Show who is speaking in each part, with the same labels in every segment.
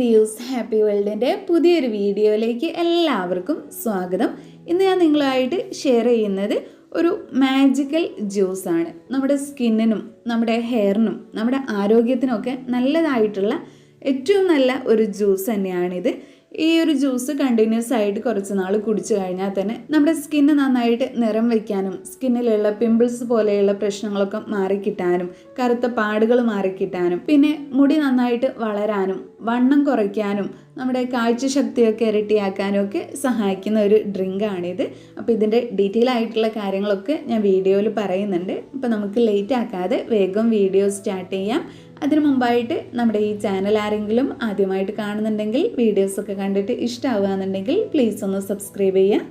Speaker 1: ദിയൂസ് happy വേൾഡിൻ്റെ പുതിയൊരു വീഡിയോയിലേക്ക് എല്ലാവർക്കും സ്വാഗതം. ഇന്ന് ഞാൻ നിങ്ങളുമായിട്ട് ഷെയർ ചെയ്യുന്നത് ഒരു മാജിക്കൽ ജ്യൂസാണ്. നമ്മുടെ സ്കിന്നിനും നമ്മുടെ ഹെയറിനും നമ്മുടെ ആരോഗ്യത്തിനൊക്കെ നല്ലതായിട്ടുള്ള ഏറ്റവും നല്ല ഒരു ജ്യൂസ് തന്നെയാണിത്. ഈ ഒരു ജ്യൂസ് കണ്ടിന്യൂസ് ആയിട്ട് കുറച്ച് നാൾ കുടിച്ചു കഴിഞ്ഞാൽ തന്നെ നമ്മുടെ സ്കിന്ന് നന്നായിട്ട് നിറം വയ്ക്കാനും സ്കിന്നിലുള്ള പിമ്പിൾസ് പോലെയുള്ള പ്രശ്നങ്ങളൊക്കെ മാറിക്കിട്ടാനും കറുത്ത പാടുകൾ മാറിക്കിട്ടാനും പിന്നെ മുടി നന്നായിട്ട് വളരാനും വണ്ണം കുറയ്ക്കാനും നമ്മുടെ കാഴ്ചശക്തിയൊക്കെ ഇരട്ടിയാക്കാനും ഒക്കെ സഹായിക്കുന്ന ഒരു ഡ്രിങ്കാണിത്. അപ്പോൾ ഇതിൻ്റെ ഡീറ്റെയിൽ ആയിട്ടുള്ള കാര്യങ്ങളൊക്കെ ഞാൻ വീഡിയോയിൽ പറയുന്നുണ്ട്. അപ്പോൾ നമുക്ക് ലേറ്റ് ആക്കാതെ വേഗം വീഡിയോ സ്റ്റാർട്ട് ചെയ്യാം. അതിനു മുമ്പായിട്ട് നമ്മുടെ ഈ ചാനൽ ആരെങ്കിലും ആദ്യമായിട്ട് കാണുന്നുണ്ടെങ്കിൽ വീഡിയോസൊക്കെ കണ്ടിട്ട് ഇഷ്ടമാവുകയെന്നുണ്ടെങ്കിൽ പ്ലീസ് ഒന്ന് സബ്സ്ക്രൈബ് ചെയ്യാം.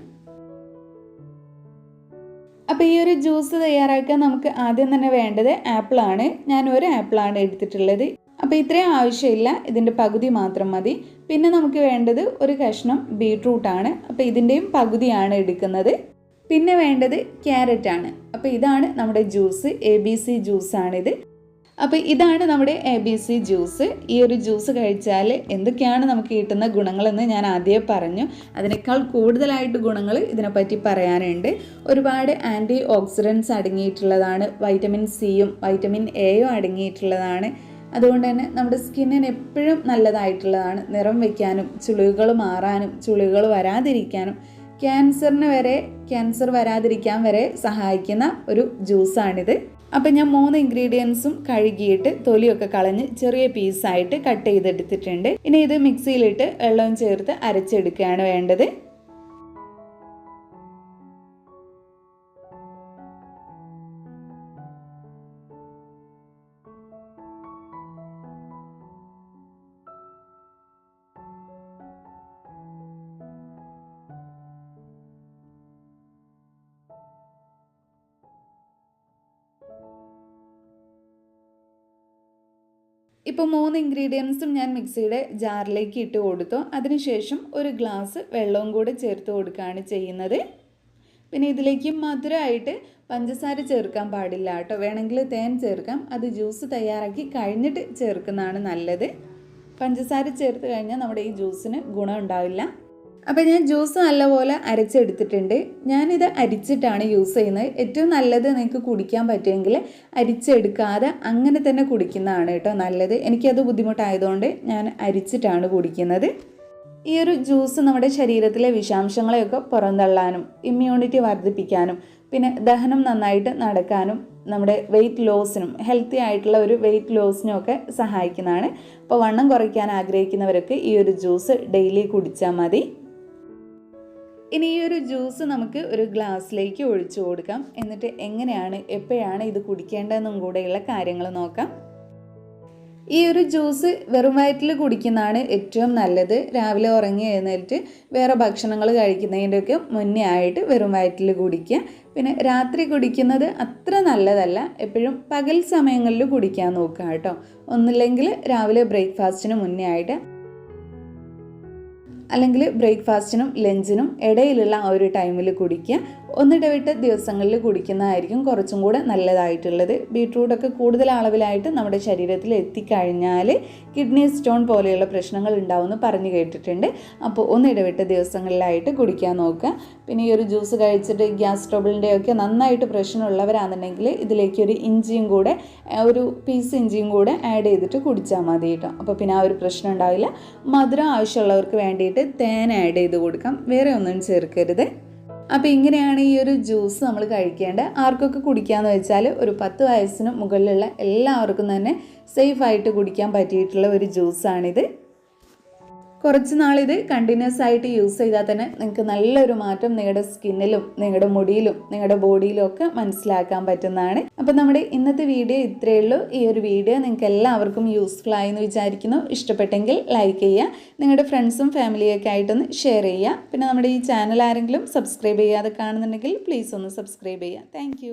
Speaker 1: അപ്പോൾ ഈ ഒരു ജ്യൂസ് തയ്യാറാക്കാൻ നമുക്ക് ആദ്യം തന്നെ വേണ്ടത് ആപ്പിളാണ്. ഞാൻ ഒരു ആപ്പിളാണ് എടുത്തിട്ടുള്ളത്. അപ്പോൾ ഇത്രയും ആവശ്യമില്ല, ഇതിൻ്റെ പകുതി മാത്രം മതി. പിന്നെ നമുക്ക് വേണ്ടത് ഒരു കഷ്ണം ബീട്രൂട്ടാണ്. അപ്പോൾ ഇതിൻ്റെയും പകുതിയാണ് എടുക്കുന്നത്. പിന്നെ വേണ്ടത് ക്യാരറ്റാണ്. അപ്പോൾ ഇതാണ് നമ്മുടെ ജ്യൂസ്, ABC ജ്യൂസാണിത്. അപ്പോൾ ഇതാണ് നമ്മുടെ ABC ജ്യൂസ്. ഈ ഒരു ജ്യൂസ് കഴിച്ചാൽ എന്തൊക്കെയാണ് നമുക്ക് കിട്ടുന്ന ഗുണങ്ങളെന്ന് ഞാൻ ആദ്യമേ പറഞ്ഞു. അതിനേക്കാൾ കൂടുതലായിട്ട് ഗുണങ്ങൾ ഇതിനെപ്പറ്റി പറയാനുണ്ട്. ഒരുപാട് ആൻറ്റി ഓക്സിഡൻറ്റ്സ് അടങ്ങിയിട്ടുള്ളതാണ്. വൈറ്റമിൻ സിയും വൈറ്റമിൻ എയും അടങ്ങിയിട്ടുള്ളതാണ്. അതുകൊണ്ട് തന്നെ നമ്മുടെ സ്കിന്നിന് എപ്പോഴും നല്ലതായിട്ടുള്ളതാണ്. നിറം വയ്ക്കാനും ചുളിവുകൾ മാറാനും ചുളിവുകൾ വരാതിരിക്കാനും ക്യാൻസർ വരാതിരിക്കാൻ വരെ സഹായിക്കുന്ന ഒരു ജ്യൂസാണിത്. അപ്പം ഞാൻ 3 ഇൻഗ്രീഡിയൻസും കഴുകിയിട്ട് തൊലിയൊക്കെ കളഞ്ഞ് ചെറിയ പീസായിട്ട് കട്ട് ചെയ്തെടുത്തിട്ടുണ്ട്. ഇനി ഇത് മിക്സിയിലിട്ട് വെള്ളം ചേർത്ത് അരച്ചെടുക്കുകയാണ് വേണ്ടത്. ഇപ്പോൾ 3 ഇൻഗ്രീഡിയൻസും ഞാൻ മിക്സിയുടെ ജാറിലേക്ക് ഇട്ട് കൊടുത്തു. അതിനുശേഷം ഒരു ഗ്ലാസ് വെള്ളവും കൂടെ ചേർത്ത് കൊടുക്കുകയാണ് ചെയ്യുന്നത്. പിന്നെ ഇതിലേക്ക് മധുരമായിട്ട് പഞ്ചസാര ചേർക്കാൻ പാടില്ല കേട്ടോ. വേണമെങ്കിൽ തേൻ ചേർക്കാം. അത് ജ്യൂസ് തയ്യാറാക്കി കഴിഞ്ഞിട്ട് ചേർക്കുന്നതാണ് നല്ലത്. പഞ്ചസാര ചേർത്ത് കഴിഞ്ഞാൽ നമ്മുടെ ഈ ജ്യൂസിന് ഗുണം ഉണ്ടാവില്ല. അപ്പോൾ ഞാൻ ജ്യൂസ് നല്ലപോലെ അരച്ചെടുത്തിട്ടുണ്ട്. ഞാനിത് അരിച്ചിട്ടാണ് യൂസ് ചെയ്യുന്നത്. ഏറ്റവും നല്ലത് നിങ്ങൾക്ക് കുടിക്കാൻ പറ്റുമെങ്കിൽ അരിച്ചെടുക്കാതെ അങ്ങനെ തന്നെ കുടിക്കുന്നതാണ് കേട്ടോ നല്ലത്. എനിക്കത് ബുദ്ധിമുട്ടായതുകൊണ്ട് ഞാൻ അരിച്ചിട്ടാണ് കുടിക്കുന്നത്. ഈ ഒരു ജ്യൂസ് നമ്മുടെ ശരീരത്തിലെ വിഷാംശങ്ങളെയൊക്കെ പുറന്തള്ളാനും ഇമ്മ്യൂണിറ്റി വർദ്ധിപ്പിക്കാനും പിന്നെ ദഹനം നന്നായിട്ട് നടക്കാനും നമ്മുടെ വെയിറ്റ് ലോസിനും ഹെൽത്തി ആയിട്ടുള്ള ഒരു വെയിറ്റ് ലോസിനും ഒക്കെ സഹായിക്കുന്നതാണ്. അപ്പോൾ വണ്ണം കുറയ്ക്കാൻ ആഗ്രഹിക്കുന്നവരൊക്കെ ഈ ഒരു ജ്യൂസ് ഡെയിലി കുടിച്ചാൽ മതി. ഇനി ഈ ഒരു ജ്യൂസ് നമുക്ക് ഒരു ഗ്ലാസ്സിലേക്ക് ഒഴിച്ചു കൊടുക്കാം. എന്നിട്ട് എങ്ങനെയാണ് എപ്പോഴാണ് ഇത് കുടിക്കേണ്ടതെന്നും കൂടെയുള്ള കാര്യങ്ങൾ നോക്കാം. ഈ ഒരു ജ്യൂസ് വെറും വയറ്റിൽ കുടിക്കുന്നതാണ് ഏറ്റവും നല്ലത്. രാവിലെ ഉറങ്ങി എഴുന്നേറ്റ് വേറെ ഭക്ഷണങ്ങൾ കഴിക്കുന്നതിൻ്റെയൊക്കെ മുന്നേ ആയിട്ട് വെറും വയറ്റിൽ കുടിക്കുക. പിന്നെ രാത്രി കുടിക്കുന്നത് അത്ര നല്ലതല്ല. എപ്പോഴും പകൽ സമയങ്ങളിൽ കുടിക്കാൻ നോക്കുക കേട്ടോ. ഒന്നില്ലെങ്കിൽ രാവിലെ ബ്രേക്ക്ഫാസ്റ്റിന് മുന്നേ ആയിട്ട്, അല്ലെങ്കിൽ ബ്രേക്ക്ഫാസ്റ്റിനും ലഞ്ചിനും ഇടയിലുള്ള ആ ഒരു ടൈമിൽ കുടിക്കുക. ഒന്നിടവിട്ട ദിവസങ്ങളിൽ കുടിക്കുന്നതായിരിക്കും കുറച്ചും കൂടെ നല്ലതായിട്ടുള്ളത്. ബീട്രൂട്ടൊക്കെ കൂടുതൽ അളവിലായിട്ട് നമ്മുടെ ശരീരത്തിൽ എത്തിക്കഴിഞ്ഞാൽ കിഡ്നി സ്റ്റോൺ പോലെയുള്ള പ്രശ്നങ്ങൾ ഉണ്ടാവുമെന്ന് പറഞ്ഞു കേട്ടിട്ടുണ്ട്. അപ്പോൾ ഒന്നിടവിട്ട ദിവസങ്ങളിലായിട്ട് കുടിക്കാൻ നോക്കുക. പിന്നെ ഈ ഒരു ജ്യൂസ് കഴിച്ചിട്ട് ഗ്യാസ് ട്രബിളിൻ്റെയൊക്കെ നന്നായിട്ട് പ്രശ്നമുള്ളവരാണെന്നുണ്ടെങ്കിൽ ഇതിലേക്ക് ഒരു പീസ് ഇഞ്ചിയും കൂടെ ആഡ് ചെയ്തിട്ട് കുടിച്ചാൽ മതി കേട്ടോ. അപ്പോൾ പിന്നെ ആ ഒരു പ്രശ്നം ഉണ്ടാവില്ല. മധുരം ആവശ്യമുള്ളവർക്ക് വേണ്ടിയിട്ട് തേൻ ആഡ് ചെയ്ത് കൊടുക്കാം. വേറെ ഒന്നും ചേർക്കരുത്. അപ്പോൾ ഇങ്ങനെയാണ് ഈ ഒരു ജ്യൂസ് നമ്മൾ കഴിക്കേണ്ടത്. ആർക്കൊക്കെ കുടിക്കാമെന്ന് വെച്ചാൽ ഒരു 10 വയസ്സിന് മുകളിലുള്ള എല്ലാവർക്കും തന്നെ സേഫായിട്ട് കുടിക്കാൻ പറ്റിയിട്ടുള്ള ഒരു ജ്യൂസാണിത്. കുറച്ച് നാളിത് കണ്ടിന്യൂസ് ആയിട്ട് യൂസ് ചെയ്താൽ തന്നെ നിങ്ങൾക്ക് നല്ലൊരു മാറ്റം നിങ്ങളുടെ സ്കിന്നിലും നിങ്ങളുടെ മുടിയിലും നിങ്ങളുടെ ബോഡിയിലും ഒക്കെ മനസ്സിലാക്കാൻ പറ്റുന്നതാണ്. അപ്പോൾ നമ്മുടെ ഇന്നത്തെ വീഡിയോ ഇത്രയേ ഉള്ളൂ. ഈ ഒരു വീഡിയോ നിങ്ങൾക്ക് എല്ലാവർക്കും യൂസ്ഫുൾ ആയെന്ന് വിചാരിക്കുന്നു. ഇഷ്ടപ്പെട്ടെങ്കിൽ ലൈക്ക് ചെയ്യുക. നിങ്ങളുടെ ഫ്രണ്ട്സും ഫാമിലിയൊക്കെ ആയിട്ടൊന്ന് ഷെയർ ചെയ്യുക. പിന്നെ നമ്മുടെ ഈ ചാനൽ ആരെങ്കിലും സബ്സ്ക്രൈബ് ചെയ്യാതെ കാണുന്നുണ്ടെങ്കിൽ പ്ലീസ് ഒന്ന് സബ്സ്ക്രൈബ് ചെയ്യുക. താങ്ക്